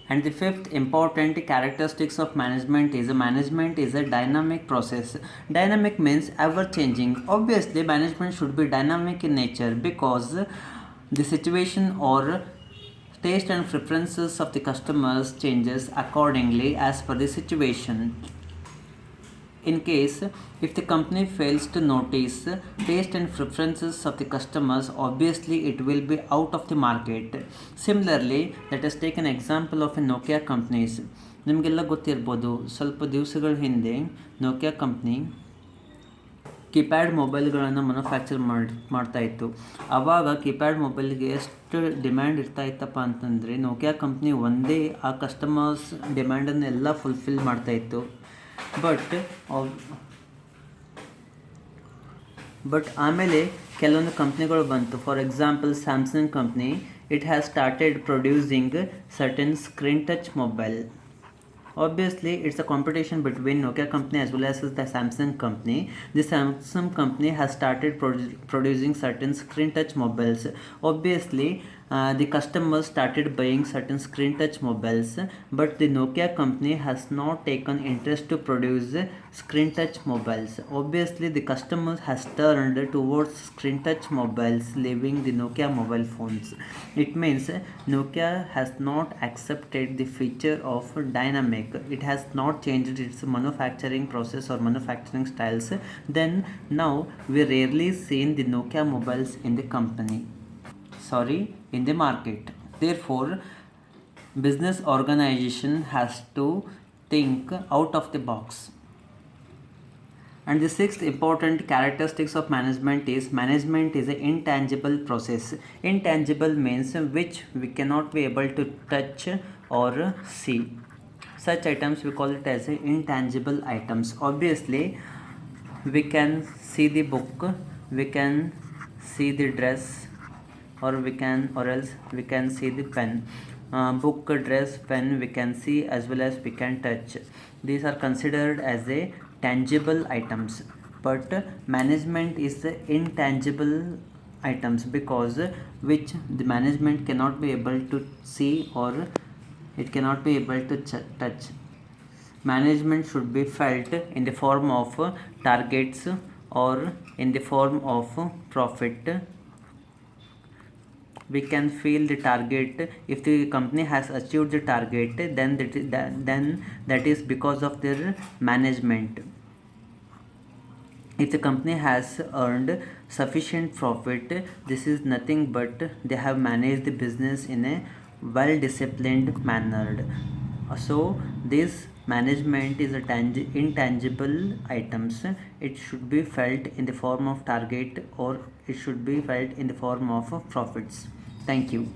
And the fifth important characteristics of management is a dynamic process. Dynamic means ever changing. Obviously, management should be dynamic in nature because the situation or taste and preferences of the customers changes accordingly as per the situation. In case if the company fails to notice taste and preferences of the customers, obviously it will be out of the market. Similarly, let us take an example of a Nokia companies. ನಿಮಗೆಲ್ಲ ಗೊತ್ತಿರ್ಬೋದು, ಸ್ವಲ್ಪ ದಿವಸಗಳ ಹಿಂದೆ Nokia company keypad ಮೊಬೈಲ್ಗಳನ್ನು ಮಾಡ್ತಾಯಿತ್ತು. ಆವಾಗ keypad ಮೊಬೈಲ್ಗೆ ಎಷ್ಟು demand ಇರ್ತಾಯಿತ್ತಪ್ಪ ಅಂತಂದರೆ ನೋಕಿಯಾ ಕಂಪ್ನಿ ಒಂದೇ ಆ ಕಸ್ಟಮರ್ಸ್ ಡಿಮ್ಯಾಂಡನ್ನೆಲ್ಲ ಫುಲ್ಫಿಲ್ ಮಾಡ್ತಾಯಿತ್ತು. ಬಟ್ ಆಮೇಲೆ ಕೆಲವೊಂದು ಕಂಪ್ನಿಗಳು ಬಂತು. For example Samsung company, it has started producing certain screen touch mobile. Obviously, it's a competition between Nokia company as well as the Samsung company. The Samsung company has started producing certain screen touch mobiles. Obviously, the customers started buying certain screen touch mobiles, but the Nokia company has not taken interest to produce screen touch mobiles. Obviously, the customers has turned towards screen touch mobiles, leaving the Nokia mobile phones. It means Nokia has not accepted the feature of dynamic. It has not changed its manufacturing process or manufacturing styles. Then now we rarely seen the Nokia mobiles in the in the market. Therefore, business organization has to think out of the box. And the sixth important characteristics of management is an intangible process. Intangible means which we cannot be able to touch or see. Such items we call it as intangible items. Obviously, we can see the book, we can see the dress, or else we can see the pen. Book, dress, pen we can see as well as we can touch. These are considered as a tangible items, but management is the intangible items because which the management cannot be able to see or it cannot be able to touch. Management should be felt in the form of targets or in the form of profit. We can feel the target. If the company has achieved the target, then that is because of their management. If the company has earned sufficient profit, this is nothing but they have managed the business in a well disciplined manner. So this management is a intangible items. It should be felt in the form of target or it should be felt in the form of profits. Thank you.